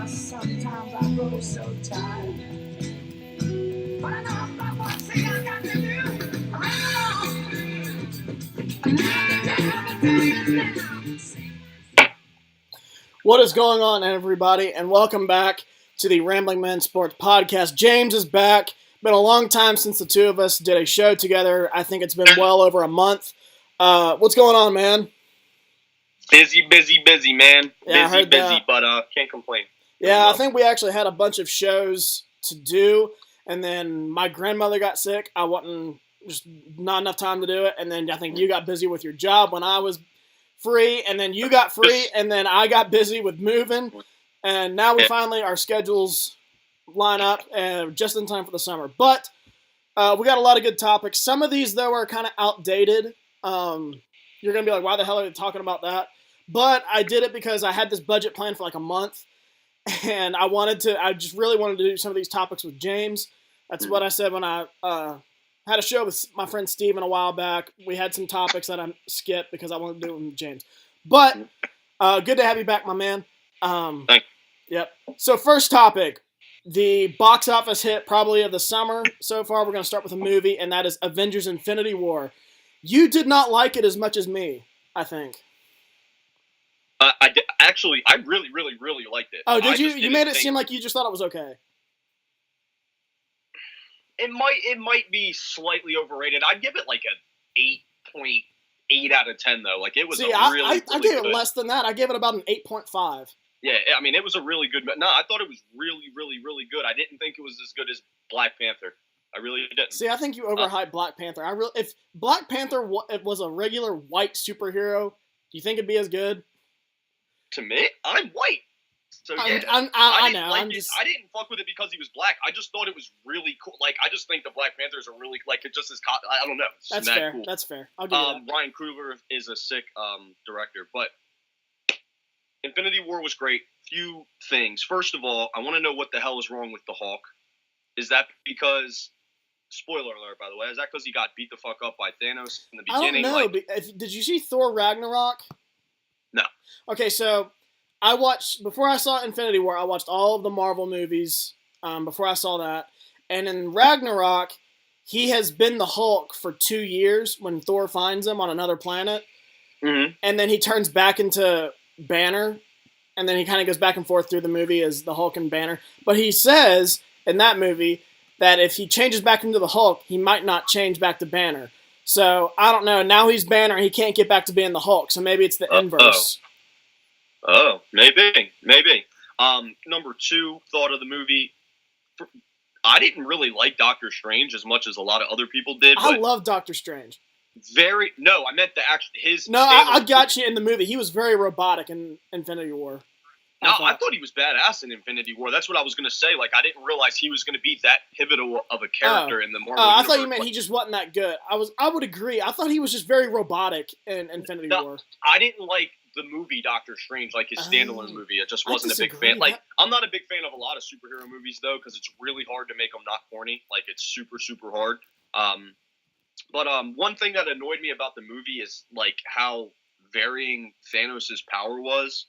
Sometimes I grow so tired. But I know I've got one thing I got to do. What is going on, everybody, and welcome back to the Rambling Men Sports Podcast. James is back. Been a long time since the two of us did a show together. I think it's been well over a month. What's going on, man? Busy, man. Yeah, busy, but can't complain. Yeah, I think we actually had a bunch of shows to do, and then my grandmother got sick. I wasn't just not enough time to do it, and then I think you got busy with your job when I was free, and then you got free, and then I got busy with moving, and now we finally, our schedules line up just in time for the summer. But we got a lot of good topics. Some of these, though, are kind of outdated. You're going to be like, why the hell are you talking about that? But I did it because I had this budget plan for like a month, and I just really wanted to do some of these topics with James. That's what I said when I had a show with my friend Steven a while back. We had some topics that I skipped because I wanted to do it with James. But good to have you back, my man. Thanks. Yep. So first topic, the box office hit probably of the summer so far. We're going to start with a movie, and that is Avengers Infinity War. You did not like it as much as me, I think. I really liked it. Oh, did you? You made it seem like you just thought it was okay. It might be slightly overrated. I'd give it like a 8.8 out of 10 though. Like it was I gave it less than that. I gave it about an 8.5. Yeah, I mean it was a really good. No, I thought it was really good. I didn't think it was as good as Black Panther. I really didn't. See, I think you overhyped Black Panther. If Black Panther was a regular white superhero, do you think it'd be as good? To me, I'm white. So yeah, I know. I didn't fuck with it because he was black. I just thought it was really cool. Like I just think the Black Panthers are really like it just is. I don't know. That's fair. Cool. That's fair. I'll give you that. Ryan Coogler is a sick director, but Infinity War was great. Few things. First of all, I want to know what the hell is wrong with the Hulk. Is that because? Spoiler alert, by the way. Is that because he got beat the fuck up by Thanos in the beginning? I don't know. Did you see Thor Ragnarok? No. Okay, so before I saw Infinity War, I watched all of the Marvel movies before I saw that. And in Ragnarok, he has been the Hulk for 2 years when Thor finds him on another planet. Mm-hmm. And then he turns back into Banner. And then he kind of goes back and forth through the movie as the Hulk and Banner. But he says in that movie that if he changes back into the Hulk, he might not change back to Banner. So, I don't know. Now he's Banner and he can't get back to being the Hulk. So maybe it's the inverse. Oh, maybe. Number two, thought of the movie. I didn't really like Doctor Strange as much as a lot of other people did. I love Doctor Strange. No, I meant his. No, I got you in the movie. He was very robotic in Infinity War. No, I thought he was badass in Infinity War. That's what I was going to say. Like, I didn't realize he was going to be that pivotal of a character in the Marvel universe. I thought you meant he just wasn't that good. I would agree. I thought he was just very robotic in Infinity War. I didn't like the movie Doctor Strange, like his standalone movie. I just wasn't a big fan. Like, I'm not a big fan of a lot of superhero movies, though, because it's really hard to make them not corny. Like, it's super, super hard. But one thing that annoyed me about the movie is, like, how varying Thanos' power was.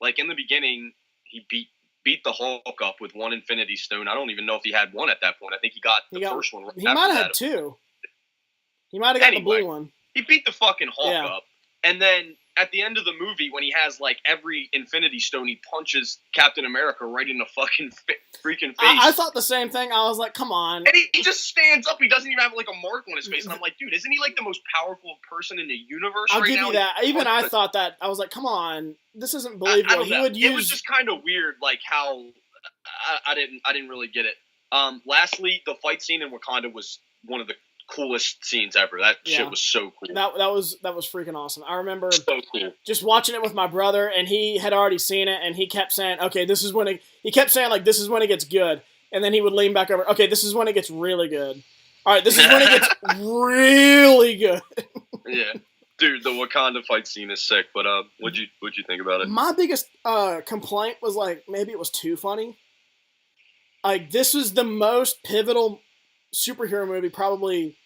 Like, in the beginning, he beat the Hulk up with one Infinity Stone. I don't even know if he had one at that point. I think he got the first one. He might have had two. He might have got the blue one. He beat the fucking Hulk up. And then at the end of the movie, when he has, like, every Infinity Stone, he punches Captain America right in the fucking freaking face. I thought the same thing. I was like, come on. And he just stands up. He doesn't even have, like, a mark on his face. And I'm like, dude, isn't he, like, the most powerful person in the universe I'll right give now? you that. Even I thought that. I was like, come on. This isn't believable. It was just kind of weird, like, how I didn't really get it. Lastly, the fight scene in Wakanda was one of the coolest scenes ever. That shit was so cool. That was freaking awesome. I remember so cool. Just watching it with my brother, and he had already seen it, and he kept saying, okay, this is when he kept saying, like, this is when it gets good. And then he would lean back over, okay, this is when it gets really good. All right, this is when it gets really good. Yeah. Dude, the Wakanda fight scene is sick, but what'd you think about it? My biggest complaint was, like, maybe it was too funny. Like, this was the most pivotal superhero movie probably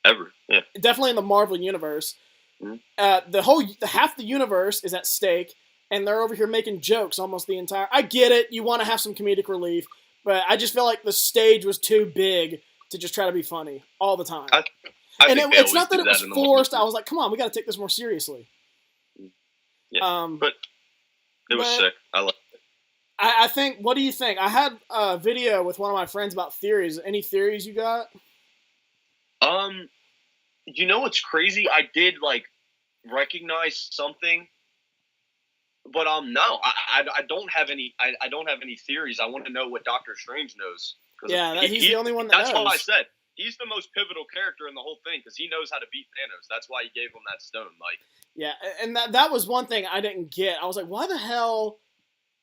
ever. Yeah. Definitely in the Marvel universe. Mm-hmm. The half the universe is at stake, and they're over here making jokes almost the entire. I get it. You want to have some comedic relief, but I just feel like the stage was too big to just try to be funny all the time. And it's not that it was forced. I was like, come on, we got to take this more seriously. Yeah, but it was sick. I liked it. I think. What do you think? I had a video with one of my friends about theories. Any theories you got? You know what's crazy? I did recognize something, but no, I don't have any. I don't have any theories. I want to know what Doctor Strange knows. Yeah, he's the only one that knows. That's what I said. He's the most pivotal character in the whole thing because he knows how to beat Thanos. That's why he gave him that stone. Yeah, and that was one thing I didn't get. I was like, why the hell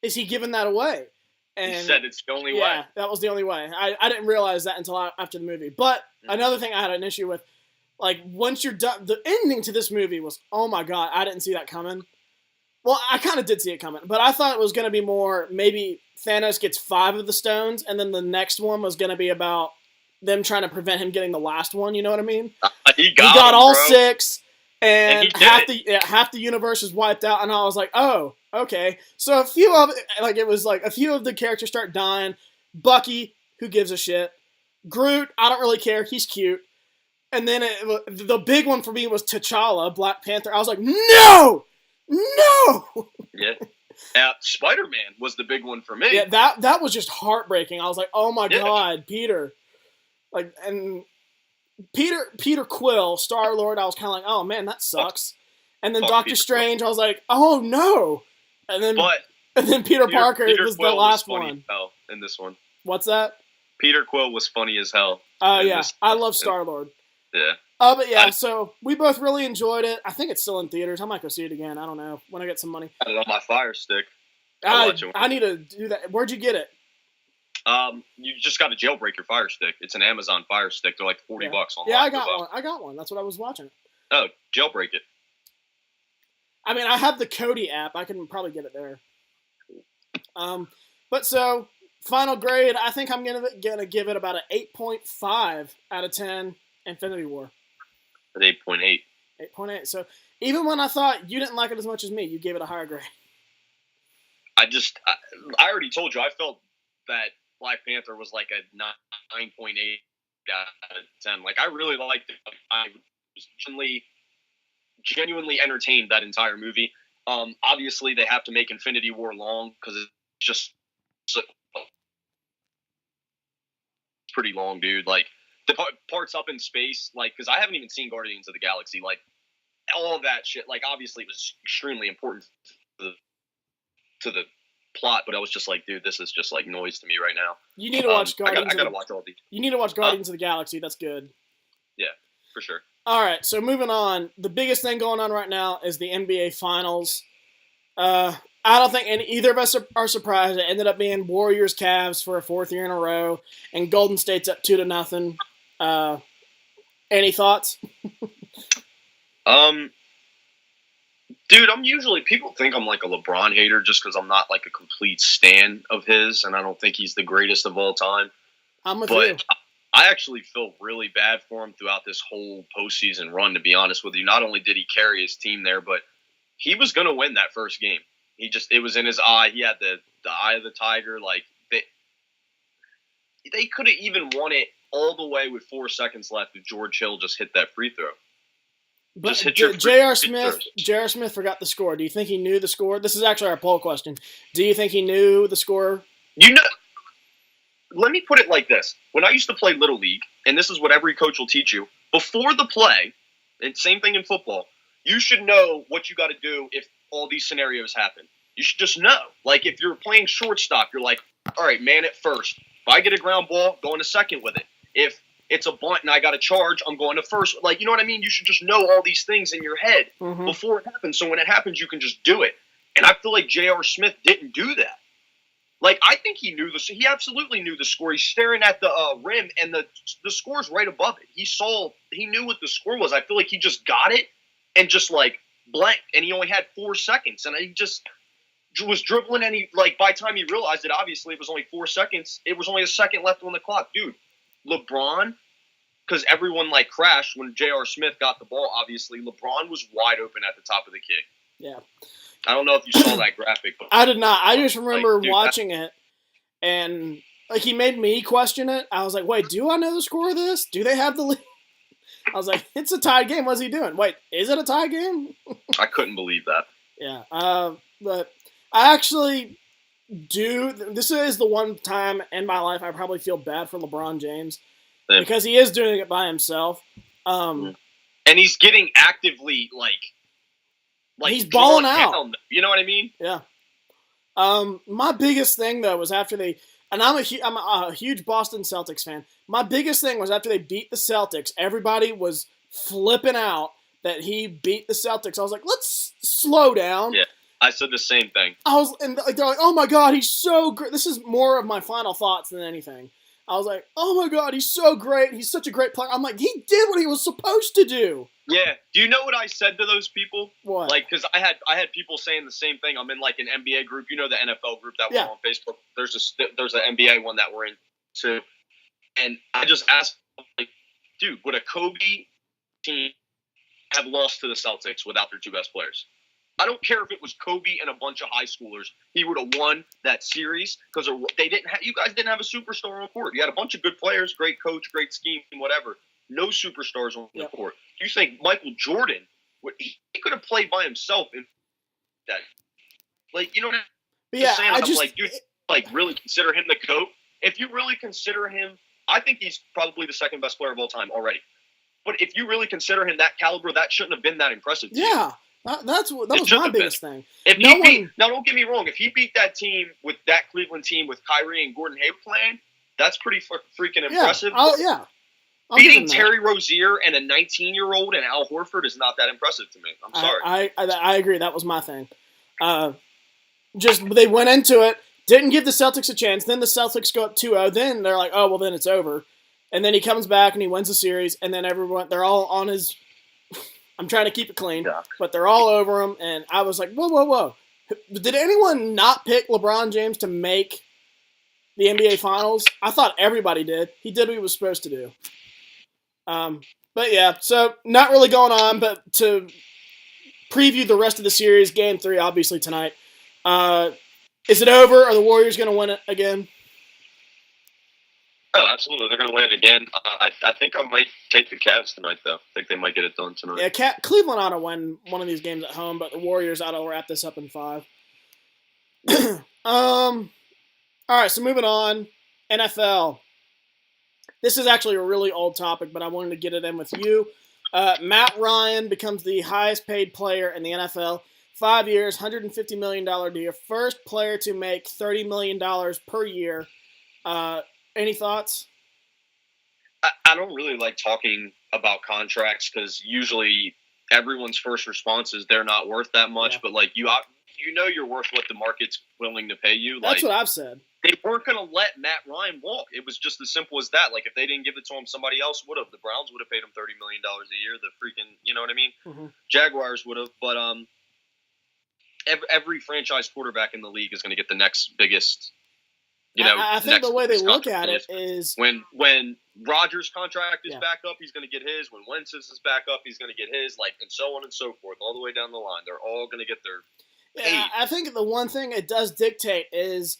is he giving that away? And he said it's the only way. Yeah, that was the only way. I didn't realize that until after the movie. But another thing I had an issue with, once you're done, the ending to this movie was, oh my god, I didn't see that coming. Well, I kind of did see it coming, but I thought it was going to be more, maybe Thanos gets 5 of the stones, and then the next one was going to be about them trying to prevent him getting the last one, you know what I mean? He got him, all bro. 6, and half the universe is wiped out, and I was like, oh, okay. So a few of the characters start dying. Bucky, who gives a shit? Groot, I don't really care, he's cute. And then the big one for me was T'Challa, Black Panther. I was like, no! Yeah. Spider-Man was the big one for me. Yeah, that was just heartbreaking. I was like, oh my god, Peter. And Peter Quill, Star-Lord, I was kind of like, oh man, that sucks. And then Doctor Peter Strange, I was like, oh no. And then Peter Parker was the last one. In this one. What's that? Peter Quill was funny as hell. Yeah, I love Star-Lord. Yeah. But yeah, so we both really enjoyed it. I think it's still in theaters. I might go see it again. I don't know. When I get some money. I had it on my Fire Stick. I need to do that. Where'd you get it? You just got to jailbreak your Fire Stick. It's an Amazon Fire Stick. They're like $40 online. Yeah, I got one. I got one. That's what I was watching. Oh, jailbreak it. I mean, I have the Kodi app. I can probably get it there. But so final grade, I think I'm gonna give it about an 8.5 out of 10. Infinity War. At 8.8. 8.8. So even when I thought you didn't like it as much as me, you gave it a higher grade. I already told you I felt that Black Panther was like a 9.8 out of 10. I really liked it. I was genuinely entertained that entire movie. Obviously, they have to make Infinity War long because it's just pretty long, dude. The parts up in space, because I haven't even seen Guardians of the Galaxy, all of that shit. Obviously, it was extremely important to the plot, but I was just like, dude, this is just noise to me right now. You need to watch Guardians. I gotta watch all these. You need to watch Guardians of the Galaxy. That's good. Yeah, for sure. All right, so moving on. The biggest thing going on right now is the NBA Finals. I don't think either of us are surprised. It ended up being Warriors-Cavs for a 4th year in a row, and Golden State's up 2-0. Any thoughts? Dude, people think I'm a LeBron hater just because I'm not a complete stan of his, and I don't think he's the greatest of all time. I'm with you. I actually feel really bad for him throughout this whole postseason run, to be honest with you. Not only did he carry his team there, but he was going to win that first game. It was in his eye. He had the eye of the tiger. They could have even won it all the way with 4 seconds left if George Hill just hit that free throw. But J.R. Smith forgot the score. Do you think he knew the score? This is actually our poll question. Do you think he knew the score? Let me put it like this. When I used to play Little League, and this is what every coach will teach you, before the play, and same thing in football, you should know what you got to do if all these scenarios happen. You should just know. If you're playing shortstop, you're like, all right, man at first. If I get a ground ball, going to second with it. If it's a bunt and I got a charge, I'm going to first. You know what I mean? You should just know all these things in your head before it happens. So when it happens, you can just do it. And I feel like J.R. Smith didn't do that. I think he knew this. He absolutely knew the score. He's staring at the rim, and the score's right above it. He knew what the score was. I feel like he just got it and just blanked, and he only had 4 seconds, and he just was dribbling, and he by the time he realized it, obviously it was only 4 seconds. It was only a second left on the clock, dude. LeBron, because everyone crashed when J.R. Smith got the ball. Obviously, LeBron was wide open at the top of the key. Yeah. I don't know if you saw that graphic. But I did not. I just remember dude, watching it, and like he made me question it. I was like, wait, do I know the score of this? Do they have the lead? I was like, it's a tied game. What's he doing? Wait, is it a tie game? I couldn't believe that. Yeah. But I actually do. This is the one time in my life I probably feel bad for LeBron James because he is doing it by himself. And he's getting actively like he's balling out. Down, you know what I mean? Yeah. My biggest thing though was after they, and I'm a huge Boston Celtics fan. My biggest thing was after they beat the Celtics, everybody was flipping out that he beat the Celtics. I was like, let's slow down. Yeah, I said the same thing. And they're like, oh my God, he's so great. This is more of my final thoughts than anything. I was like, oh my God, he's so great. He's such a great player. I'm like, he did what he was supposed to do. Yeah. Do you know what I said to those people? What? Like, because I had people saying the same thing. I'm in like an NBA group. You know, the NFL group that we're on Facebook. There's an NBA one that we're in too. And I just asked, like, dude, would a Kobe team have lost to the Celtics without their two best players? I don't care if it was Kobe and a bunch of high schoolers. He would have won that series because they didn't. You guys didn't have a superstar on the court. You had a bunch of good players, great coach, great scheme, whatever. No superstars on the court. You think Michael Jordan? He could have played by himself in that. Like, you know what I'm saying? I'm like, dude, like really consider him the GOAT. If you really consider him, I think he's probably the second best player of all time already. But if you really consider him that caliber, that shouldn't have been that impressive to you. That was my biggest thing. Now, don't get me wrong. If he beat that team with that Cleveland team with Kyrie and Gordon Hayward playing, that's pretty freaking impressive. Beating Terry Rozier and a 19-year-old and Al Horford is not that impressive to me. I'm sorry. I agree. That was my thing. Just they went into it, didn't give the Celtics a chance. Then the Celtics go up 2-0. Then they're like, oh, well, then it's over. And then he comes back and he wins the series. And then they're all on his – I'm trying to keep it clean, but they're all over him. And I was like, whoa. Did anyone not pick LeBron James to make the NBA Finals? I thought everybody did. He did what he was supposed to do. But yeah, so not really going on, but to preview the rest of the series, Game 3, obviously tonight. Is it over? Are the Warriors going to win it again? Oh, absolutely. They're going to win it again. I think I might take the Cavs tonight, though. I think they might get it done tonight. Yeah, Cleveland ought to win one of these games at home, but the Warriors ought to wrap this up in 5. All right, so moving on. NFL. This is actually a really old topic, but I wanted to get it in with you. Matt Ryan becomes the highest paid player in the NFL. 5 years, $150 million deal. First player to make $30 million per year. Any thoughts? I don't really like talking about contracts because usually everyone's first response is they're not worth that much. Yeah. But like you know you're worth what the market's willing to pay you. That's what I've said. They weren't going to let Matt Ryan walk. It was just as simple as that. Like if they didn't give it to him, somebody else would have. The Browns would have paid him $30 million a year. The freaking, you know what I mean? Mm-hmm. Jaguars would have. But every franchise quarterback in the league is going to get the next biggest. I think the way they look at it is when Rodgers' contract is back up, he's going to get his. When Wentz's is back up, he's going to get his. Like and so on and so forth, all the way down the line. They're all going to get their. Yeah, I think the one thing it does dictate is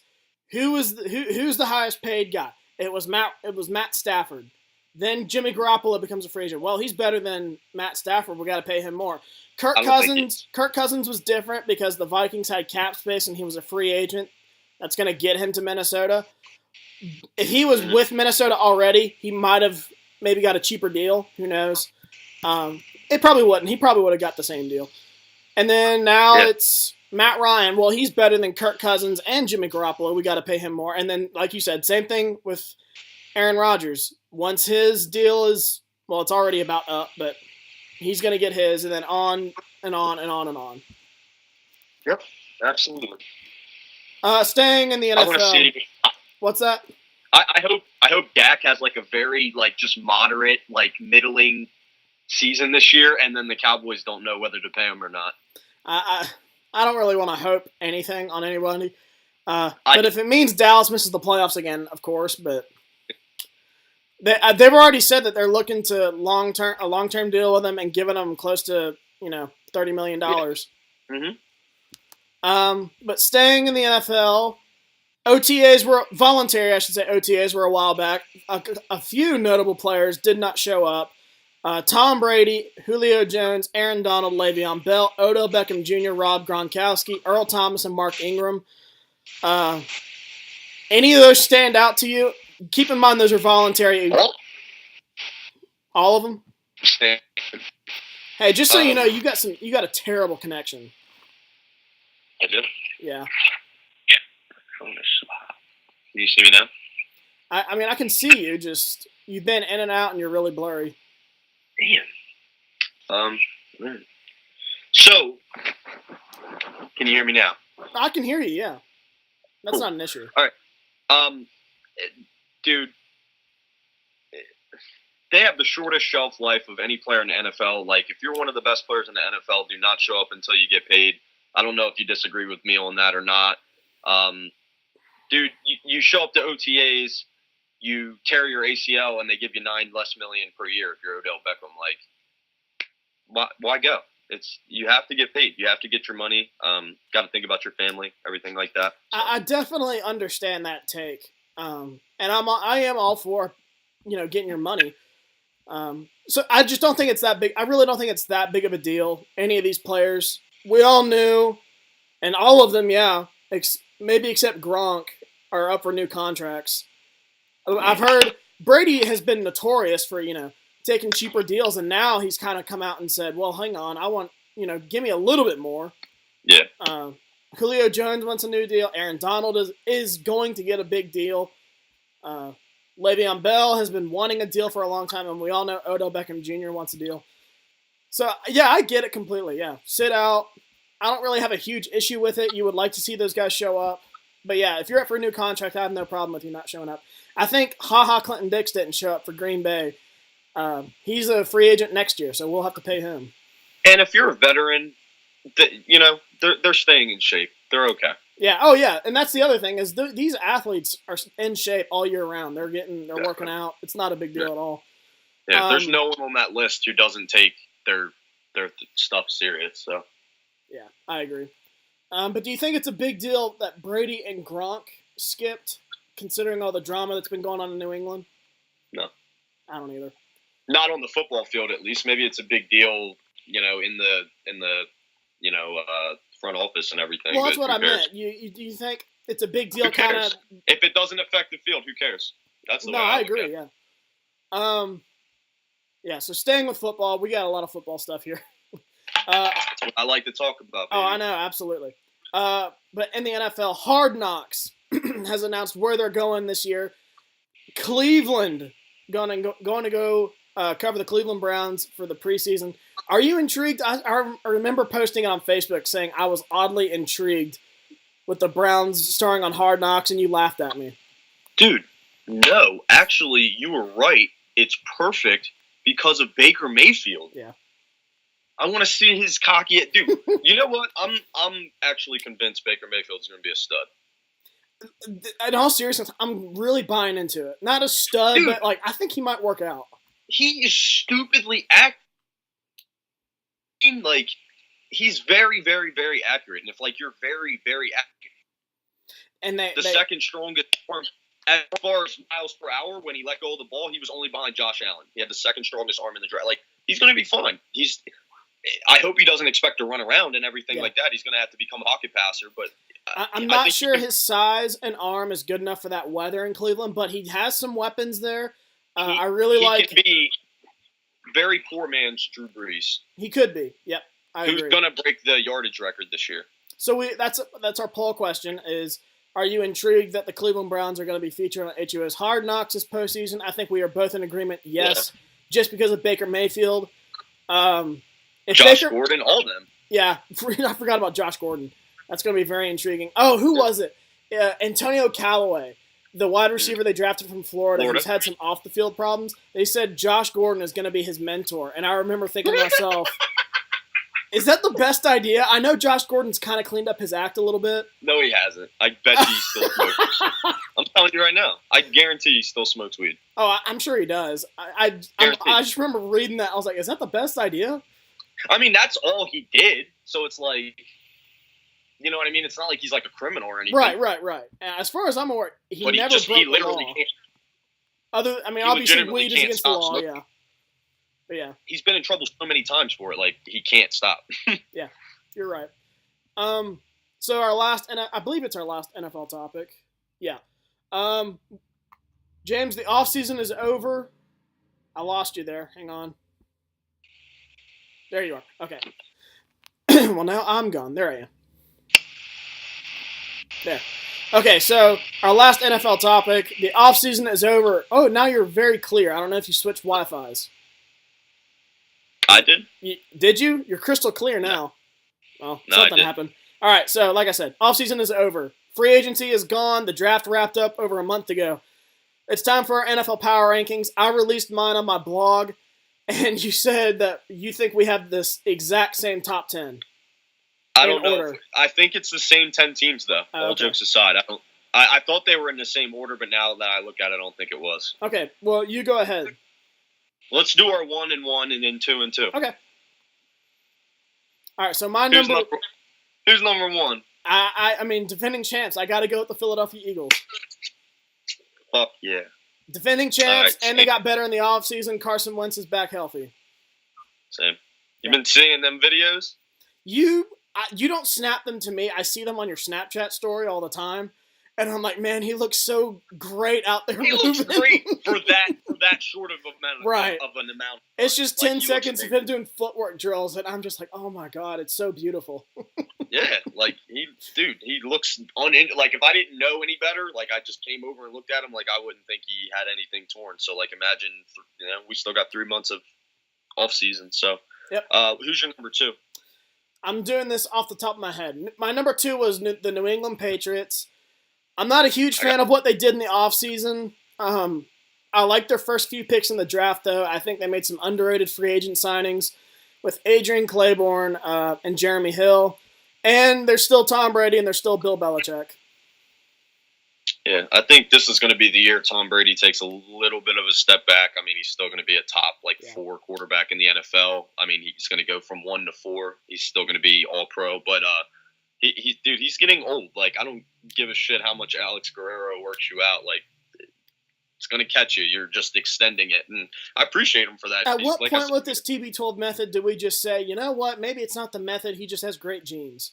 who's the highest paid guy. It was Matt Stafford. Then Jimmy Garoppolo becomes a free agent. Well, he's better than Matt Stafford. We got to pay him more. Kirk Cousins was different because the Vikings had cap space and he was a free agent. That's going to get him to Minnesota. If he was with Minnesota already, he might have maybe got a cheaper deal. Who knows? It probably wouldn't. He probably would have got the same deal. And then now it's Matt Ryan. Well, he's better than Kirk Cousins and Jimmy Garoppolo. We got to pay him more. And then, like you said, same thing with Aaron Rodgers. Once his deal is, well, it's already about up, but he's going to get his, and then on and on and on and on. Yep, absolutely. Staying in the NFL. I want to see. What's that? I hope Dak has like a very like just moderate like middling season this year, and then the Cowboys don't know whether to pay him or not. I don't really want to hope anything on anybody, but if it means Dallas misses the playoffs again, of course. But they've already said that they're looking to a long term deal with them and giving them close to $30 million. Yeah. Mm-hmm. But staying in the NFL, OTAs were voluntary. I should say OTAs were a while back. A few notable players did not show up. Tom Brady, Julio Jones, Aaron Donald, Le'Veon Bell, Odell Beckham Jr., Rob Gronkowski, Earl Thomas, and Mark Ingram. Any of those stand out to you? Keep in mind those are voluntary. All of them? Hey, just so you know, you got a terrible connection. I do? Yeah. Can you see me now? I mean, I can see you, just you've been in and out and you're really blurry. Damn. So, can you hear me now? I can hear you, yeah. That's not an issue. All right. Dude, they have the shortest shelf life of any player in the NFL. Like, if you're one of the best players in the NFL, do not show up until you get paid. I don't know if you disagree with me on that or not. Dude, you show up to OTAs, you tear your ACL, and they give you $9 less million per year if you're Odell Beckham. Like, why go? You have to get paid. You have to get your money. Got to think about your family, everything like that. So. I definitely understand that take, and I am all for, getting your money. So I just don't think it's that big. I really don't think it's that big of a deal. Any of these players, we all knew, and all of them, yeah, maybe except Gronk, are up for new contracts. I've heard Brady has been notorious for, taking cheaper deals, and now he's kind of come out and said, well, hang on, I want, give me a little bit more. Yeah. Julio Jones wants a new deal. Aaron Donald is going to get a big deal. Le'Veon Bell has been wanting a deal for a long time, and we all know Odell Beckham Jr. wants a deal. So, yeah, I get it completely, yeah. Sit out. I don't really have a huge issue with it. You would like to see those guys show up. But, yeah, if you're up for a new contract, I have no problem with you not showing up. I think Clinton Dix didn't show up for Green Bay. He's a free agent next year, so we'll have to pay him. And if you're a veteran, they're staying in shape. They're okay. Yeah. Oh, yeah. And that's the other thing is these athletes are in shape all year round. They're working out. It's not a big deal at all. Yeah. There's no one on that list who doesn't take their stuff serious. So. Yeah, I agree. But do you think it's a big deal that Brady and Gronk skipped, considering all the drama that's been going on in New England? No. I don't either. Not on the football field, at least. Maybe it's a big deal, in the front office and everything. Well, that's what I meant. Do you think it's a big deal? Who cares? If it doesn't affect the field, who cares? That's the way I agree. Yeah. Yeah. So staying with football, we got a lot of football stuff here. That's what I like to talk about. Baby. Oh, I know, absolutely. But in the NFL, Hard Knocks has announced where they're going this year. Cleveland going to go cover the Cleveland Browns for the preseason. Are you intrigued? I remember posting it on Facebook saying I was oddly intrigued with the Browns starring on Hard Knocks, and you laughed at me. Dude, no. Actually, you were right. It's perfect because of Baker Mayfield. Yeah. I want to see his cocky. Dude, you know what? I'm actually convinced Baker Mayfield's going to be a stud. In all seriousness, I'm really buying into it. Not a stud, dude, but I think he might work out. He is stupidly acting. Like, he's very, very, very accurate. And if you're very, very accurate, and the second strongest arm as far as miles per hour, when he let go of the ball, he was only behind Josh Allen. He had the second strongest arm in the draft. He's going to be fine. I hope he doesn't expect to run around and everything like that. He's going to have to become a pocket passer. But I'm not sure his size and arm is good enough for that weather in Cleveland, but he has some weapons there. I really like. He could be very poor man's Drew Brees. He could be. Yep, I agree. Who's going to break the yardage record this year? So that's our poll question: is are you intrigued that the Cleveland Browns are going to be featured on HOA's Hard Knocks this postseason? I think we are both in agreement. Yes, just because of Baker Mayfield. Gordon, all of them. Yeah, I forgot about Josh Gordon. That's going to be very intriguing. Oh, who was it? Antonio Callaway, the wide receiver they drafted from Florida, who's had some off-the-field problems. They said Josh Gordon is going to be his mentor. And I remember thinking to myself, is that the best idea? I know Josh Gordon's kind of cleaned up his act a little bit. No, he hasn't. I bet he still smokes. I'm telling you right now. I guarantee he still smokes weed. Oh, I'm sure he does. I just remember reading that. I was like, is that the best idea? I mean, that's all he did. So it's you know what I mean? It's not like he's like a criminal or anything. Right. As far as I'm aware, he never broke the law. Obviously weed is against the law, smoking. Yeah. But yeah. He's been in trouble so many times for it, like he can't stop. Yeah, you're right. So our last, and I believe it's our last NFL topic. Yeah. James, the offseason is over. I lost you there. Hang on. There you are. Okay. Well, now I'm gone. There I am. There. Okay, so our last NFL topic. The offseason is over. Oh, now you're very clear. I don't know if you switched Wi-Fis. I did. Did you? You're crystal clear now. Well, no, something happened. All right, so like I said, offseason is over. Free agency is gone. The draft wrapped up over a month ago. It's time for our NFL Power Rankings. I released mine on my blog, and you said that you think we have this exact same top 10. I don't know. I think it's the same 10 teams, though. All jokes aside, I thought they were in the same order, but now that I look at it, I don't think it was. Okay, well, you go ahead. Let's do our 1 and 1 and then 2 and 2. Okay. All right, so my number. Who's number 1? I mean, defending champs. I got to go with the Philadelphia Eagles. Fuck yeah. Defending champs, and they got better in the offseason. Carson Wentz is back healthy. Same. You've been seeing them videos? You don't snap them to me. I see them on your Snapchat story all the time. And I'm like, man, he looks so great out there. He looks great for that short of amount of an amount. It's just 10 seconds of him doing footwork drills, and I'm just like, oh my god, it's so beautiful. Yeah, like he looks like if I didn't know any better, like I just came over and looked at him, like I wouldn't think he had anything torn. So like imagine, we still got 3 months of off season. So, yep. Who's your number 2? I'm doing this off the top of my head. My number 2 was the New England Patriots. I'm not a huge fan of what they did in the offseason. I like their first few picks in the draft, though. I think they made some underrated free agent signings with Adrian Claiborne and Jeremy Hill. And they're still Tom Brady and they're still Bill Belichick. Yeah, I think this is going to be the year Tom Brady takes a little bit of a step back. I mean, he's still going to be a top 4 quarterback in the NFL. I mean, he's going to go from 1 to 4. He's still going to be all-pro, but he's getting old. Like, I don't give a shit how much Alex Guerrero works you out. Like, it's going to catch you. You're just extending it, and I appreciate him for that. At what point with this TB12 method do we just say, you know what, maybe it's not the method, he just has great genes?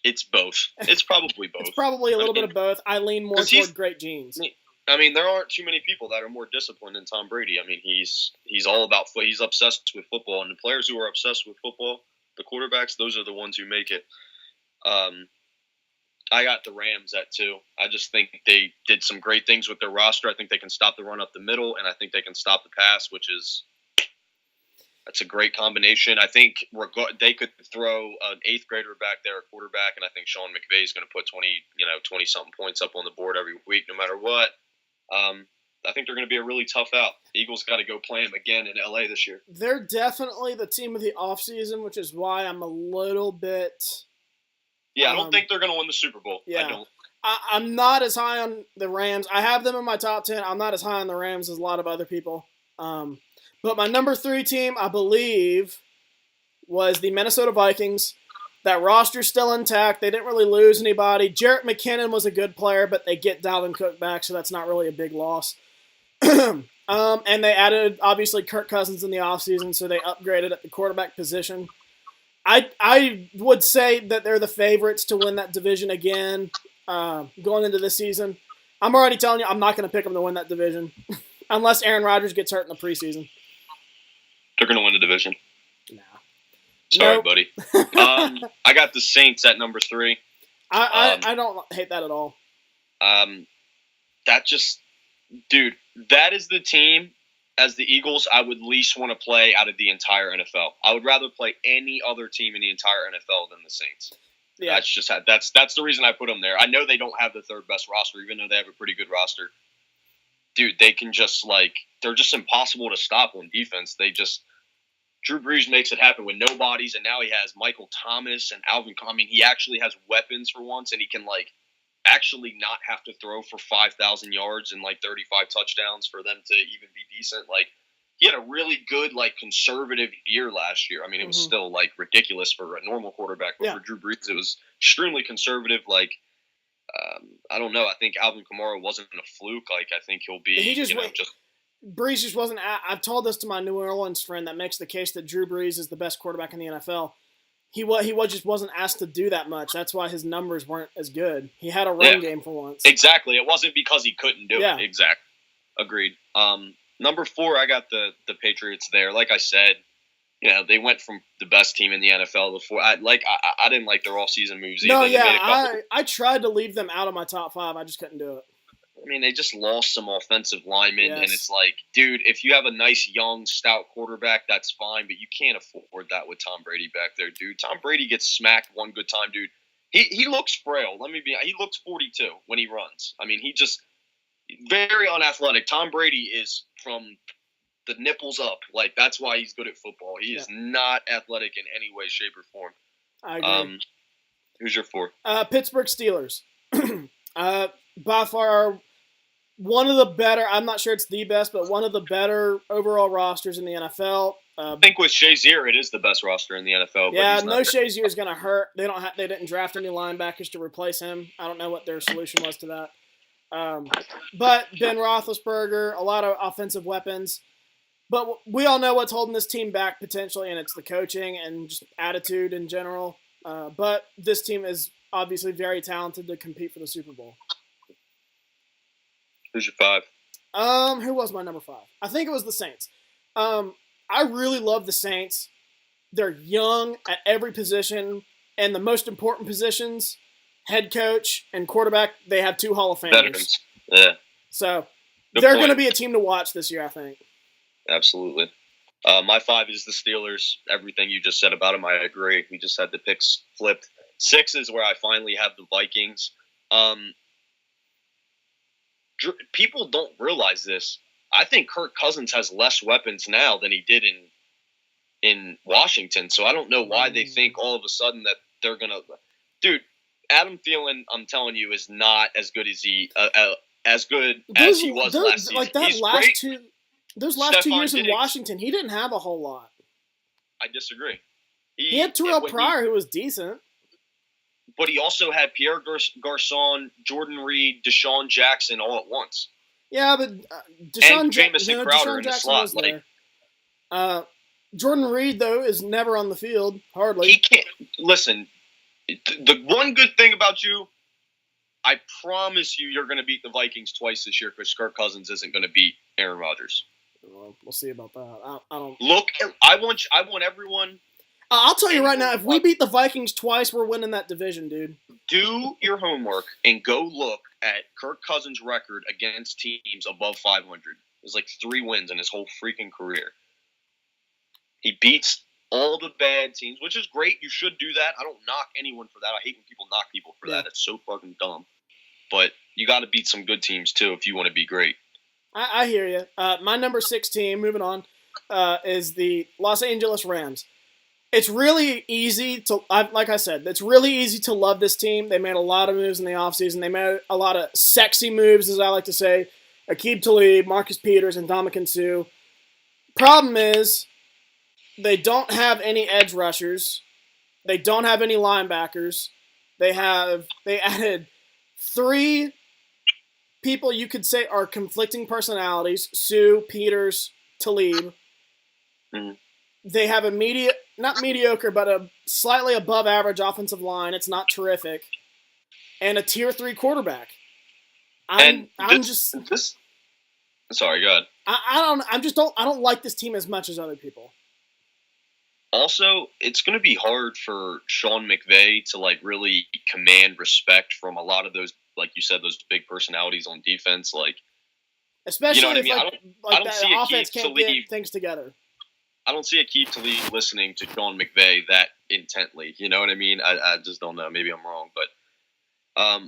It's both. It's probably both. It's probably a little bit of both. I lean more toward great genes. I mean, there aren't too many people that are more disciplined than Tom Brady. I mean, he's all about football. He's obsessed with football, and the players who are obsessed with football, the quarterbacks, those are the ones who make it. I got the Rams at 2. I just think they did some great things with their roster. I think they can stop the run up the middle, and I think they can stop the pass, that's a great combination. I think they could throw an 8th grader back there, a quarterback, and I think Sean McVay is going to put 20-something points up on the board every week, no matter what. I think they're going to be a really tough out. The Eagles got to go play them again in LA this year. They're definitely the team of the offseason, which is why I'm a little bit... Yeah, I don't think they're going to win the Super Bowl. Yeah. I don't. I'm not as high on the Rams. I have them in my top 10. I'm not as high on the Rams as a lot of other people. But my number 3 team, I believe, was the Minnesota Vikings. That roster's still intact. They didn't really lose anybody. Jarrett McKinnon was a good player, but they get Dalvin Cook back, so that's not really a big loss. And they added, obviously, Kirk Cousins in the offseason, so they upgraded at the quarterback position. I would say that they're the favorites to win that division again going into this season. I'm already telling you I'm not going to pick them to win that division unless Aaron Rodgers gets hurt in the preseason. They're going to win the division. No. Sorry, buddy. I got the Saints at number 3. I don't hate that at all. That is the team, as the Eagles, I would least want to play out of the entire NFL. I would rather play any other team in the entire NFL than the Saints. Yeah. That's the reason I put them there. I know they don't have the 3rd best roster, even though they have a pretty good roster. Dude, they can they're just impossible to stop on defense. Drew Brees makes it happen with nobodies, and now he has Michael Thomas and Alvin Kamara. He actually has weapons for once, and he can actually not have to throw for 5,000 yards and 35 touchdowns for them to even be decent. he had a really good, like, conservative year last year. I mean, it was still, like, ridiculous for a normal quarterback, but for Drew Brees, it was extremely conservative. Like, I don't know. I think Alvin Kamara wasn't a fluke. Like, I think he'll be, Brees just wasn't. I've told this to my New Orleans friend that makes the case that Drew Brees is the best quarterback in the NFL. He just wasn't asked to do that much. That's why his numbers weren't as good. He had a run game for once. Exactly. It wasn't because he couldn't do it. Exactly. Agreed. Number 4, I got the Patriots there. Like I said, they went from the best team in the NFL before. I didn't like their offseason moves either. No, I tried to leave them out of my top 5. I just couldn't do it. I mean, they just lost some offensive linemen, and it's like, dude, if you have a nice, young, stout quarterback, that's fine, but you can't afford that with Tom Brady back there, dude. Tom Brady gets smacked one good time, dude. He looks frail. He looks 42 when he runs. I mean, he just very unathletic. Tom Brady is from the nipples up. Like, that's why he's good at football. He is not athletic in any way, shape, or form. I agree. Who's your 4? Pittsburgh Steelers. By far one of the better, I'm not sure it's the best, but one of the better overall rosters in the NFL. I think with Shazier, it is the best roster in the NFL. Yeah, no Shazier is going to hurt. They didn't draft any linebackers to replace him. I don't know what their solution was to that. But Ben Roethlisberger, a lot of offensive weapons. But we all know what's holding this team back potentially, and it's the coaching and just attitude in general. But this team is obviously very talented to compete for the Super Bowl. Who's your 5? Who was my number 5? I think it was the Saints. I really love the Saints. They're young at every position, and the most important positions, head coach and quarterback, they have 2 Hall of Famers. Veterans. Yeah. So they're going to be a team to watch this year, I think. Absolutely. My 5 is the Steelers. Everything you just said about them, I agree. We just had the picks flipped. 6 is where I finally have the Vikings. People don't realize this. I think Kirk Cousins has less weapons now than he did in Washington. So I don't know why they think all of a sudden that they're gonna. Dude, Adam Thielen, I'm telling you, is not as good as he as he was last season. Like that He's great. Those last 2 years in Washington, he didn't have a whole lot. I disagree. He had Terrell Pryor, who was decent. But he also had Pierre Garçon, Jordan Reed, Deshaun Jackson all at once. Yeah, but Jamison Crowder in the slot. Jordan Reed, though, is never on the field, hardly. He can't. Listen, the one good thing about you, I promise you're going to beat the Vikings twice this year because Kirk Cousins isn't going to beat Aaron Rodgers. Well, we'll see about that. I don't. Look, I want everyone. I'll tell you right now, if we beat the Vikings twice, we're winning that division, dude. Do your homework and go look at Kirk Cousins' record against teams above 500. There's like 3 wins in his whole freaking career. He beats all the bad teams, which is great. You should do that. I don't knock anyone for that. I hate when people knock people for that. It's so fucking dumb. But you got to beat some good teams, too, if you want to be great. I hear you. My number 6 team, moving on, is the Los Angeles Rams. It's really easy to, like I said, it's really easy to love this team. They made a lot of moves in the offseason. They made a lot of sexy moves, as I like to say. Aqib Talib, Marcus Peters, and Ndamukong Suh. Problem is, they don't have any edge rushers. They don't have any linebackers. They added 3 people you could say are conflicting personalities. Suh, Peters, Talib. Mm-hmm. They have not mediocre, but a slightly above average offensive line. It's not terrific. And a tier 3 quarterback. Sorry, go ahead. I don't like this team as much as other people. Also, it's going to be hard for Sean McVay to like really command respect from a lot of those, like you said, those big personalities on defense. Like, especially you know what if I mean? I don't see offense can't get things together. I don't see Aqib Talib listening to Sean McVay that intently. You know what I mean? I just don't know. Maybe I'm wrong. But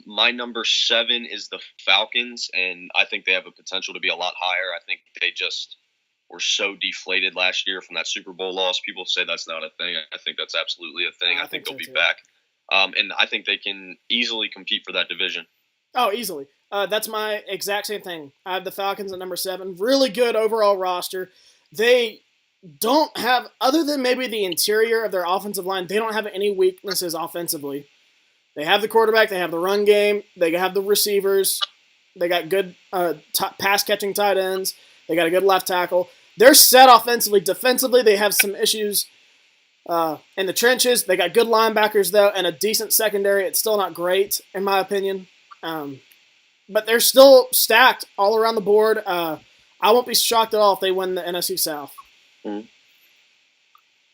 my number 7 is the Falcons, and I think they have a potential to be a lot higher. I think they just were so deflated last year from that Super Bowl loss. People say that's not a thing. I think that's absolutely a thing. I think they'll be back. And I think they can easily compete for that division. Oh, easily. That's my exact same thing. I have the Falcons at number 7. Really good overall roster. they don't have, other than maybe the interior of their offensive line, they don't have any weaknesses offensively. They have the quarterback, they have the run game, they have the receivers, they got good pass-catching tight ends, they got a good left tackle. They're set offensively. Defensively, they have some issues in the trenches. They got good linebackers, though, and a decent secondary. It's still not great, in my opinion. But they're still stacked all around the board. I won't be shocked at all if they win the NFC South.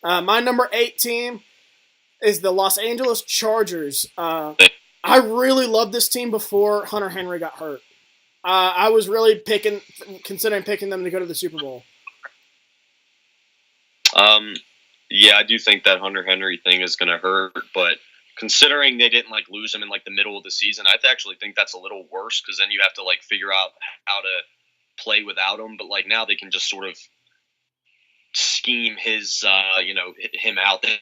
My number 8 team is the Los Angeles Chargers. I really loved this team before Hunter Henry got hurt. I was really considering picking them to go to the Super Bowl. Yeah, I do think that Hunter Henry thing is going to hurt, but considering they didn't lose him in the middle of the season, I actually think that's a little worse because then you have to figure out how to play without him. But now they can just sort of scheme his him out. They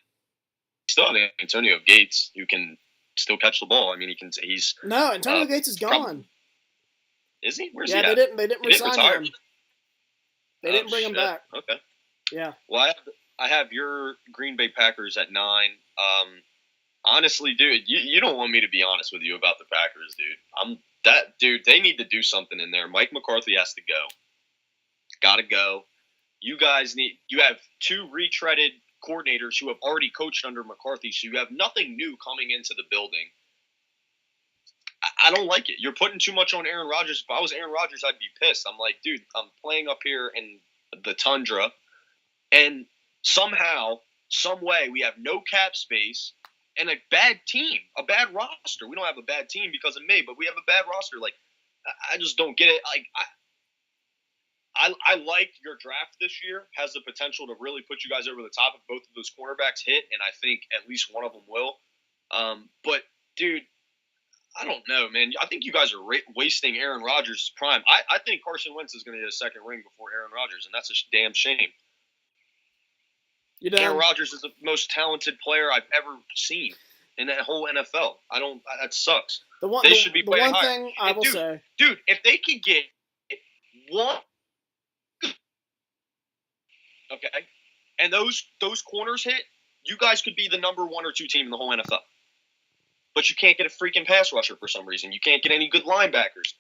still have Antonio Gates who can still catch the ball. I mean, Antonio Gates is gone. Is he? Where's he at? They didn't resign him. They didn't bring him back. Okay. Yeah. Well, I have your Green Bay Packers at 9. Honestly, dude, you don't want me to be honest with you about the Packers, dude. They need to do something in there. Mike McCarthy has to go. Gotta go. You have 2 retreaded coordinators who have already coached under McCarthy, so you have nothing new coming into the building. I don't like it. You're putting too much on Aaron Rodgers. If I was Aaron Rodgers, I'd be pissed. I'm like, dude, I'm playing up here in the tundra, and somehow, some way, we have no cap space and a bad team, a bad roster. We don't have a bad team because of me, but we have a bad roster. I just don't get it. I like your draft this year. Has the potential to really put you guys over the top if both of those cornerbacks hit, and I think at least one of them will. But, dude, I don't know, man. I think you guys are wasting Aaron Rodgers' prime. I think Carson Wentz is going to get a second ring before Aaron Rodgers, and that's a damn shame. Aaron Rodgers is the most talented player I've ever seen in that whole NFL. That sucks. They should be playing higher. Thing I will say, dude, if they could get one, okay, and those corners hit, you guys could be the number 1 or 2 team in the whole NFL. But you can't get a freaking pass rusher for some reason. You can't get any good linebackers.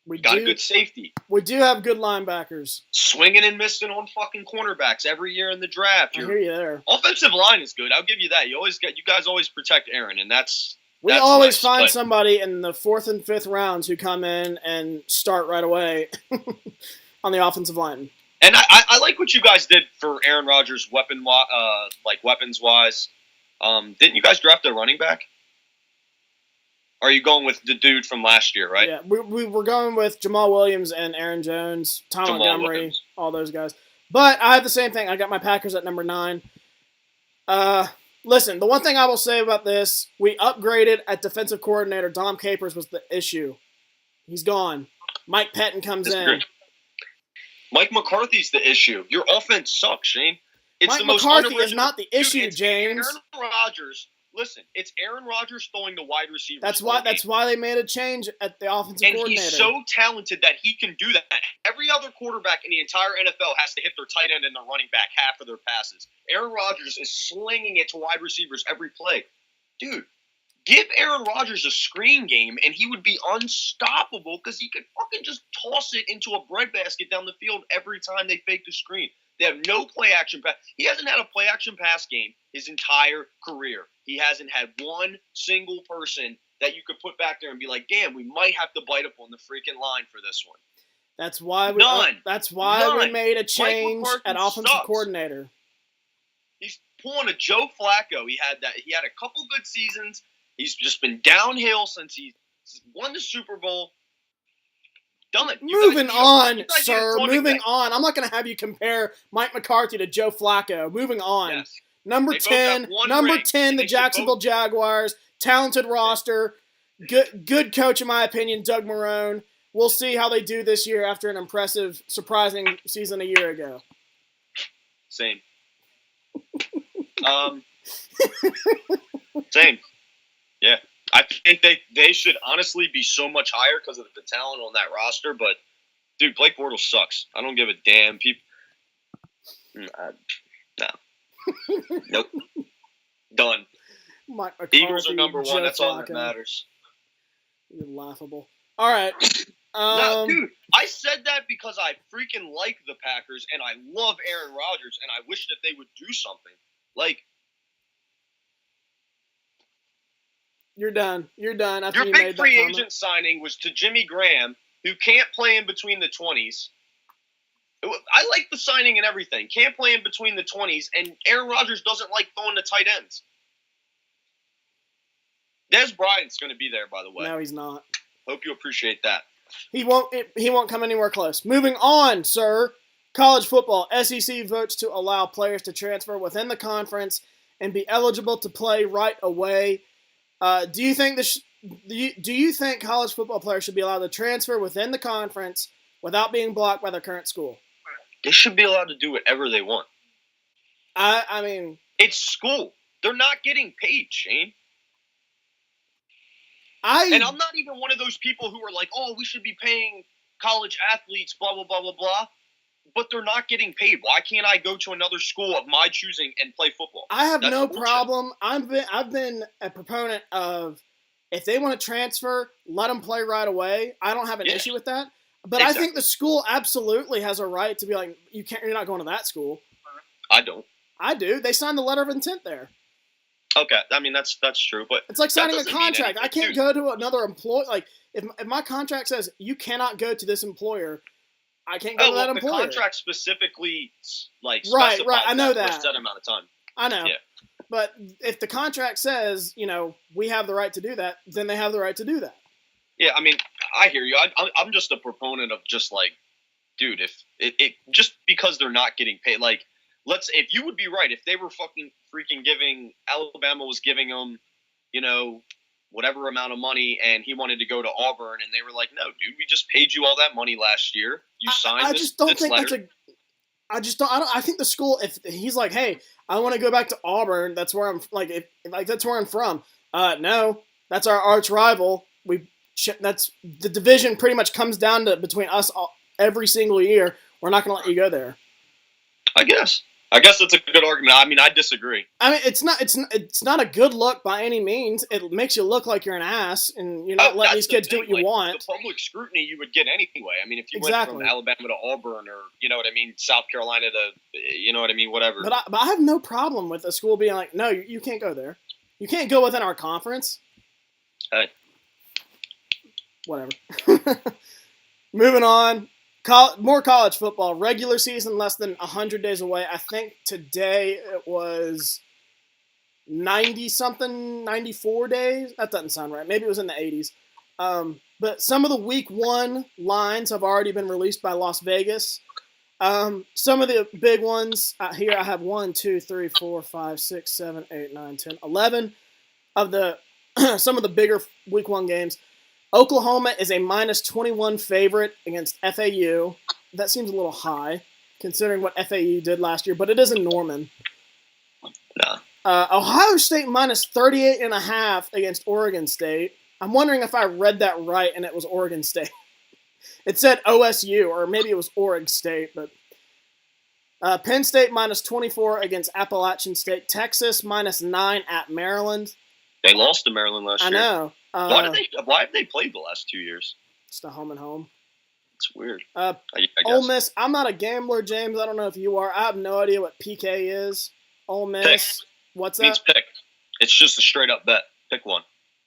We got a good safety. We do have good linebackers. Swinging and missing on fucking cornerbacks every year in the draft. I hear you there. Offensive line is good. I'll give you that. You guys always protect Aaron, and that's always nice, find somebody in the 4th and 5th rounds who come in and start right away on the offensive line. And I like what you guys did for Aaron Rodgers, weapons wise. Didn't you guys draft a running back? Or are you going with the dude from last year, right? Yeah, we were going with Jamal Williams and Aaron Jones, Tom Montgomery, all those guys. But I have the same thing. I got my Packers at number 9. Listen, the one thing I will say about this, we upgraded at defensive coordinator. Dom Capers was the issue. He's gone. Mike Pettin comes in. Mike McCarthy's the issue. Your offense sucks, Shane. Mike McCarthy is not the issue, James. Aaron Rodgers. Listen, it's Aaron Rodgers throwing the wide receivers. That's why they made a change at the offensive coordinator. And he's so talented that he can do that. Every other quarterback in the entire NFL has to hit their tight end and their running back half of their passes. Aaron Rodgers is slinging it to wide receivers every play. Dude, give Aaron Rodgers a screen game and he would be unstoppable because he could fucking just toss it into a breadbasket down the field every time they fake the screen. They have no play-action pass. He hasn't had a play-action pass game his entire career. He hasn't had one single person that you could put back there and be like, damn, we might have to bite up on the freaking line for this one. That's why we made a change at offensive coordinator. He's pulling a Joe Flacco. He had a couple good seasons. He's just been downhill since he won the Super Bowl. Moving on, sir. Moving on. I'm not going to have you compare Mike McCarthy to Joe Flacco. Moving on. Yes. Number 10, the Jacksonville Jaguars. Talented roster. Good coach, in my opinion, Doug Marrone. We'll see how they do this year after an impressive, surprising season a year ago. Same. Same. Yeah. I think they should honestly be so much higher because of the talent on that roster. But, dude, Blake Bortles sucks. I don't give a damn. No. Nope. Done. Mike McCarthy, Eagles are number one. Joe That's all that Flacco. matters. You're laughable. All right. No, dude, I said that because I freaking like the Packers and I love Aaron Rodgers and I wish that they would do something. Like, you're done. You're done. After your you big made free that agent signing was to Jimmy Graham, who can't play in between the 20s. I like the signing and everything. Can't play in between the 20s, and Aaron Rodgers doesn't like throwing to tight ends. Des Bryant's going to be there, by the way. No, he's not. Hope you appreciate that. He won't come anywhere close. Moving on, sir. College football. SEC votes to allow players to transfer within the conference and be eligible to play right away. Do you think do you think college football players should be allowed to transfer within the conference without being blocked by their current school? They should be allowed to do whatever they want. I mean, it's school. They're not getting paid, Shane. And I'm not even one of those people who are like, oh, we should be paying college athletes, blah, blah, blah, blah, blah. But they're not getting paid. Why can't I go to another school of my choosing and play football? I have no problem. I've been a proponent of if they want to transfer, let them play right away. I don't have an issue with that. But exactly. I think the school absolutely has a right to be like, you're not going to that school. I don't. I do. They signed the letter of intent there. Okay, I mean that's true, but it's like signing a contract. I can't go to another employer. Like if my contract says you cannot go to this employer, I can't go to that employer. The contract specifically right. I know that for a set amount of time. I know. Yeah. But if the contract says we have the right to do that, then they have the right to do that. Yeah, I mean I hear you. I'm just a proponent of just like, dude, if it just because they're not getting paid, like. If you would be right, if they were freaking giving, Alabama was giving him, whatever amount of money, and he wanted to go to Auburn, and they were like, no, dude, we just paid you all that money last year. You signed this letter. I think the school, if he's like, hey, I want to go back to Auburn, that's where I'm, that's where I'm from. No, that's our arch rival. That's the division pretty much comes down to between us every single year. We're not going to let you go there. I guess that's a good argument. I mean, I disagree. I mean, it's not a good look by any means. It makes you look like you're an ass, and you're not letting these kids do what you want. The public scrutiny you would get anyway. I mean, if you went from Alabama to Auburn, or South Carolina to, whatever. But I have no problem with a school being like, no, you can't go there. You can't go within our conference. Hey. Whatever. Moving on. More college football. Regular season less than 100 days away. I think today it was 90-something, 94 days. That doesn't sound right. Maybe it was in the 80s. But some of the week one lines have already been released by Las Vegas. Some of the big ones here, I have 1, 2, 3, 4, 5, 6, 7, 8, 9, 10, 11 of the some of the bigger week one games. Oklahoma is a -21 favorite against FAU. That seems a little high, considering what FAU did last year, but it is in Norman. No. Ohio State -38.5 against Oregon State. I'm wondering if I read that right and it was Oregon State. It said OSU, or maybe it was Oregon State, but Penn State -24 against Appalachian State. Texas -9 at Maryland. They lost to Maryland last year. I know. Why have they played the last 2 years? Just a home and home. It's weird. I guess. Ole Miss. I'm not a gambler, James. I don't know if you are. I have no idea what PK is. Ole Miss. Pick. What's that? It means pick. It's just a straight up bet. Pick one.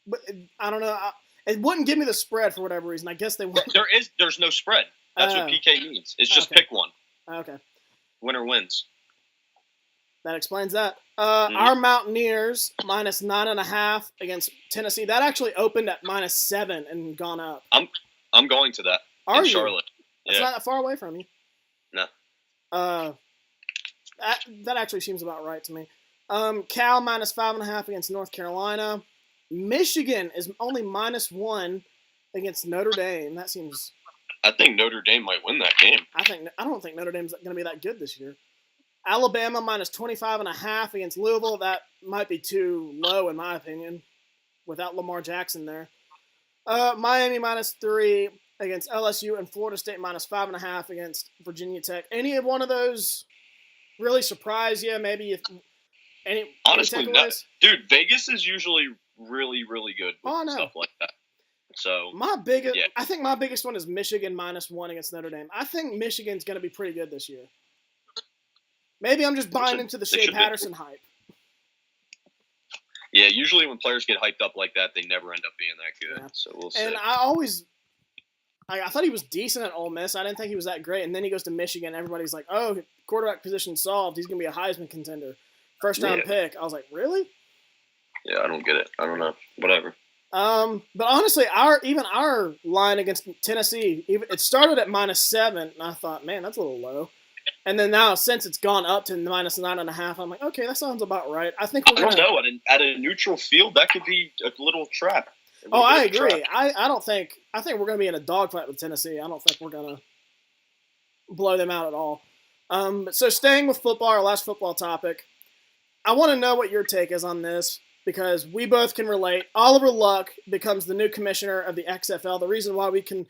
But I don't know. It wouldn't give me the spread for whatever reason. I guess they won't. There's no spread. That's what PK means. It's just pick one. Okay. Winner wins. That explains that. Our Mountaineers -9.5 against Tennessee. That actually opened at -7 and gone up. I'm going to that. Are you? Charlotte. It's not that far away from you. No. That actually seems about right to me. Cal -5.5 against North Carolina. Michigan is only -1 against Notre Dame. That seems. I think Notre Dame might win that game. I don't think Notre Dame's going to be that good this year. Alabama -25.5 against Louisville. That might be too low in my opinion, without Lamar Jackson there. Miami -3 against LSU, and Florida State -5.5 against Virginia Tech. Any of one of those really surprise you? Maybe if honestly, any no. Dude, Vegas is usually really, really good with stuff like that. So I think my biggest one is Michigan -1 against Notre Dame. I think Michigan's going to be pretty good this year. Maybe I'm just buying into the Shea Patterson hype. Yeah, usually when players get hyped up like that, they never end up being that good. Yeah. So we'll see. And I thought he was decent at Ole Miss. I didn't think he was that great. And then he goes to Michigan. Everybody's like, oh, quarterback position solved. He's going to be a Heisman contender. First-round pick. I was like, really? Yeah, I don't get it. I don't know. Whatever. But honestly, our line against Tennessee, it started at -7, and I thought, man, that's a little low. And then now, since it's gone up to -9.5, I'm like, okay, that sounds about right. I think I don't know. At a neutral field, that could be a little trap. I agree. I think we're going to be in a dogfight with Tennessee. I don't think we're going to blow them out at all. So staying with football, our last football topic, I want to know what your take is on this, because we both can relate. Oliver Luck becomes the new commissioner of the XFL. The reason why we can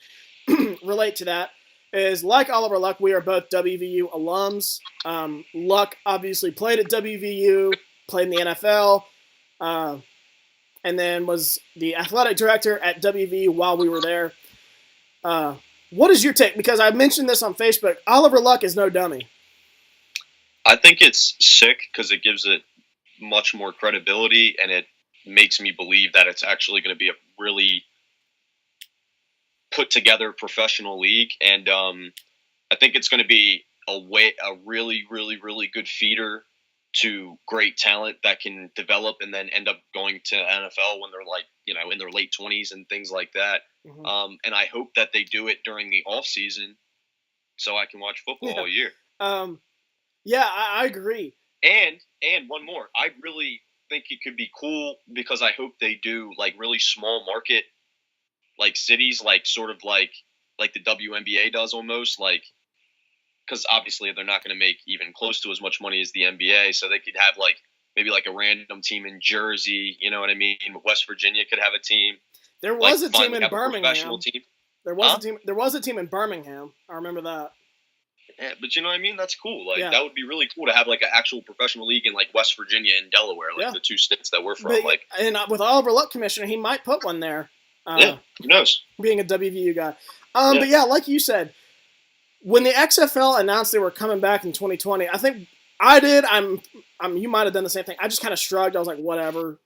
relate to that is, like Oliver Luck, we are both WVU alums. Luck obviously played at WVU, played in the NFL, and then was the athletic director at WVU while we were there. What is your take? Because I mentioned this on Facebook. Oliver Luck is no dummy. I think it's sick because it gives it much more credibility, and it makes me believe that it's actually going to be a really put together professional league. And I think it's going to be a really, really, really good feeder to great talent that can develop and then end up going to NFL when they're like, in their late 20s and things like that. Mm-hmm. And I hope that they do it during the off season so I can watch football all year. I agree. And one more, I really think it could be cool because I hope they do like really small market, like cities, like sort of like the WNBA does almost, like, because obviously they're not going to make even close to as much money as the NBA, so they could have like maybe like a random team in Jersey, you know what I mean? West Virginia could have a team. There was a team in Birmingham. There was a team in Birmingham. I remember that. Yeah, but you know what I mean? That's cool. Like that would be really cool to have like an actual professional league in like West Virginia and Delaware, like the two states that we're from. And with Oliver Luck commissioner, he might put one there. Who knows? Being a WVU guy. But yeah, like you said, when the XFL announced they were coming back in 2020, I think I did. You might have done the same thing. I just kind of shrugged. I was like, whatever.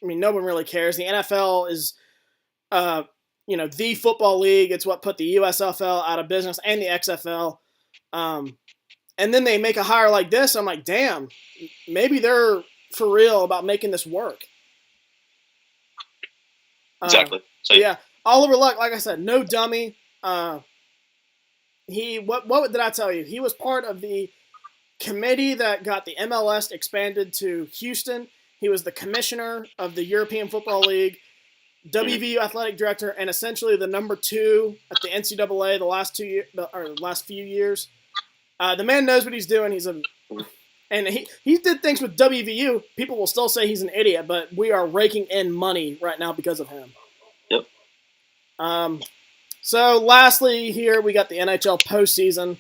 I mean, no one really cares. The NFL is, the football league. It's what put the USFL out of business and the XFL. And then they make a hire like this. I'm like, damn, maybe they're for real about making this work. Exactly. Yeah, Oliver Luck, like I said, no dummy. What did I tell you? He was part of the committee that got the MLS expanded to Houston. He was the commissioner of the European Football League, WVU athletic director, and essentially the number 2 at the NCAA the last few years. The man knows what he's doing. And he did things with WVU. People will still say he's an idiot, but we are raking in money right now because of him. Yep. So lastly here, we got the NHL postseason.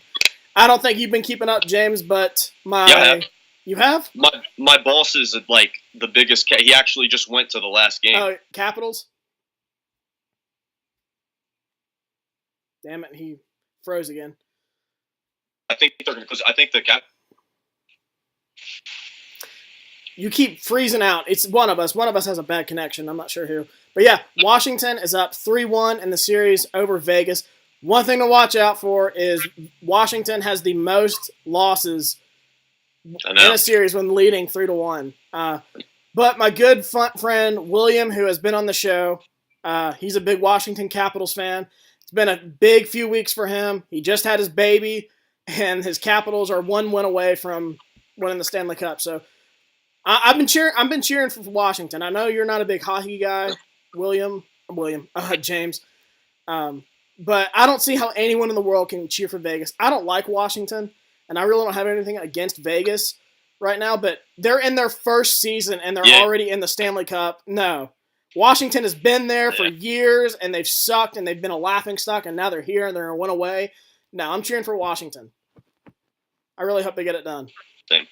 I don't think you've been keeping up, James, but you have? My boss is like the biggest. He actually just went to the last game. Oh, Capitals? Damn it, he froze again. I think they're going to, because I think the Cap. You keep freezing out. It's one of us. One of us has a bad connection. I'm not sure who. But yeah, Washington is up 3-1 in the series over Vegas. One thing to watch out for is Washington has the most losses in a series when leading 3-1. But my good friend William, who has been on the show, he's a big Washington Capitals fan. It's been a big few weeks for him. He just had his baby, and his Capitals are one win away from winning the Stanley Cup. So I've been cheering for Washington. I know you're not a big hockey guy, James. But I don't see how anyone in the world can cheer for Vegas. I don't like Washington, and I really don't have anything against Vegas right now, but they're in their first season, and they're already in the Stanley Cup. No. Washington has been there for years, and they've sucked, and they've been a laughingstock, and now they're here, and they're going to win away. No, I'm cheering for Washington. I really hope they get it done. Same.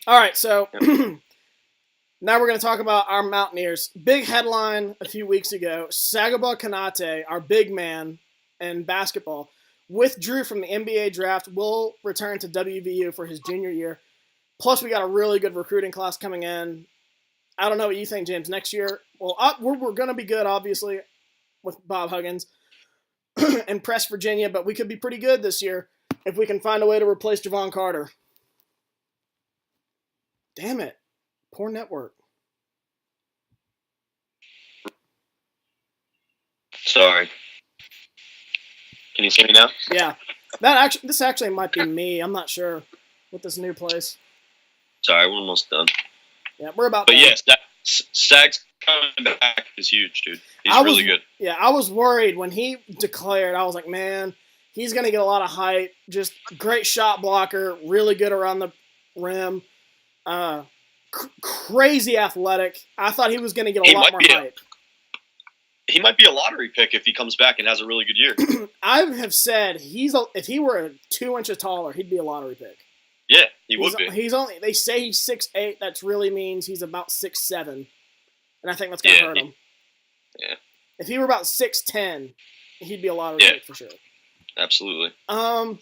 All right, so Yep. now we're going to talk about our Mountaineers. Big headline a few weeks ago, Sagaba Kanate, our big man in basketball, withdrew from the NBA draft, will return to WVU for his junior year. Plus, we got a really good recruiting class coming in. I don't know what you think, James, next year. Well, we're going to be good, obviously, with Bob Huggins and Press Virginia, but we could be pretty good this year if we can find a way to replace Javon Carter. Damn it. Poor network. Sorry. Can you see me now? Yeah. This actually might be me. I'm not sure with this new place. Sorry, we're almost done. Yeah, we're about But done. yes, Sag's coming back is huge, dude. He's really good. Yeah, I was worried when he declared. I was like, man, he's going to get a lot of hype. Just great shot blocker, really good around the rim. Crazy athletic. I thought he was going to get a lot more hype. He might be a lottery pick if he comes back and has a really good year. I have said if he were 2 inches taller, he'd be a lottery pick. Yeah, he would be. They say he's 6'8". That really means he's about 6'7", and I think that's gonna hurt him. Yeah. If he were about 6'10", he'd be a lottery pick for sure. Absolutely.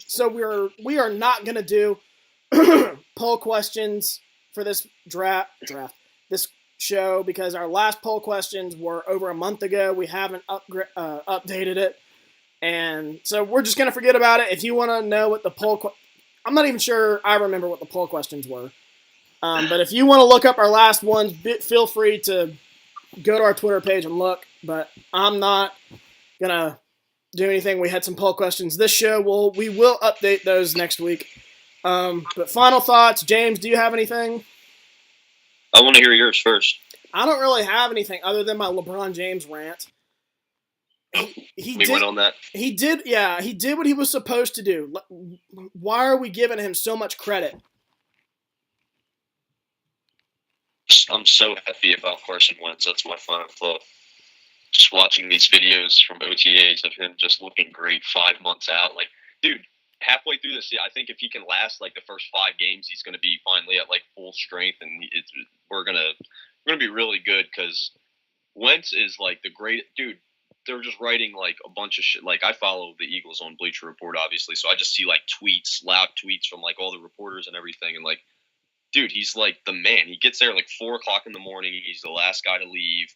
So we are not gonna do poll questions for this this show because our last poll questions were over a month ago. We haven't updated it, and so we're just gonna forget about it. If you want to know what the I'm not even sure I remember what the poll questions were. But if you want to look up our last ones, feel free to go to our Twitter page and look. But I'm not going to do anything. We had some poll questions this show. We will update those next week. But final thoughts. James, do you have anything? I want to hear yours first. I don't really have anything other than my LeBron James rant. He went on that. He did what he was supposed to do. Why are we giving him so much credit? I'm so happy about Carson Wentz. That's my final thought. Just watching these videos from OTAs of him just looking great 5 months out. Like, dude, halfway through this, I think if he can last like the first 5 games, he's going to be finally at like full strength, and we're gonna be really good because Wentz is like the great dude. They're just writing like a bunch of shit. Like I follow the Eagles on Bleacher Report, obviously, so I just see like loud tweets from like all the reporters and everything. And like, dude, he's like the man. He gets there like 4:00 in the morning. He's the last guy to leave.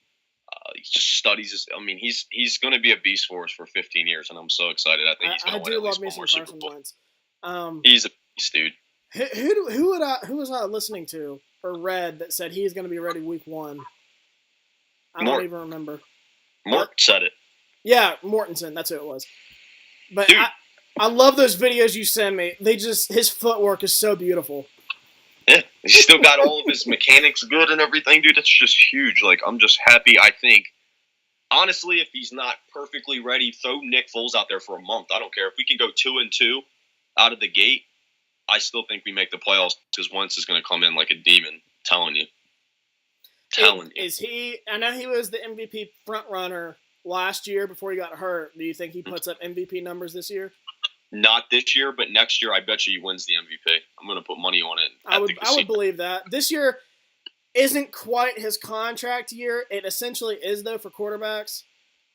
He just studies. He's going to be a beast for us for 15 years, and I'm so excited. I think he's going to win at least one more Super Bowl. He's a beast, dude. Who was I listening to or read that said he's going to be ready week 1? I don't even remember. Mort said it. Yeah, Mortensen, that's who it was. But I love those videos you send me. His footwork is so beautiful. Yeah, he's still got all of his mechanics good and everything, dude. That's just huge. Like, I'm just happy. I think, honestly, if he's not perfectly ready, throw Nick Foles out there for a month. I don't care. If we can go 2-2 out of the gate, I still think we make the playoffs because Wentz is going to come in like a demon. Telling you. Is he? I know he was the MVP front runner last year before he got hurt. Do you think he puts up MVP numbers this year? Not this year, but next year I bet you he wins the MVP. I'm going to put money on it. I would believe that. This year isn't quite his contract year. It essentially is, though, for quarterbacks.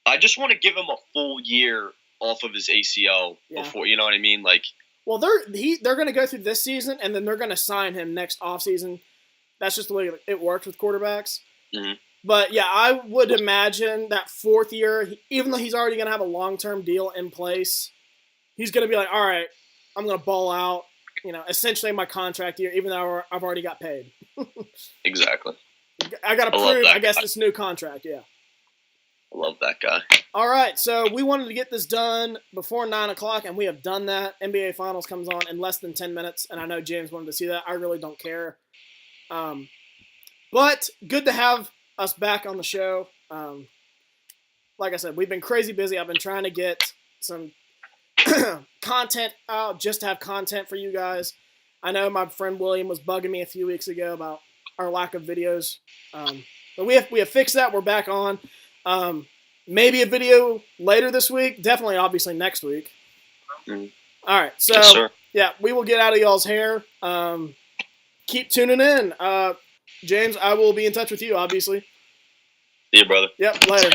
I just want to give him a full year off of his ACL before, you know what I mean? Like, well, they're going to go through this season, and then they're going to sign him next offseason. That's just the way it works with quarterbacks. Mm-hmm. But, yeah, I would imagine that 4th year, even though he's already going to have a long-term deal in place, he's going to be like, all right, I'm going to ball out, essentially my contract year, even though I've already got paid. Exactly. I got to prove, I guess, this new contract, yeah. I love that guy. All right, so we wanted to get this done before 9 o'clock, and we have done that. NBA Finals comes on in less than 10 minutes, and I know James wanted to see that. I really don't care. But good to have us back on the show. Like I said, we've been crazy busy. I've been trying to get some content out just to have content for you guys. I know my friend William was bugging me a few weeks ago about our lack of videos. But we have fixed that. We're back on. Maybe a video later this week. Definitely, obviously, next week. Mm-hmm. All right. So yes, sir. yeah, we will get out of y'all's hair. Keep tuning in. James, I will be in touch with you, obviously. See you, brother. Yep, later.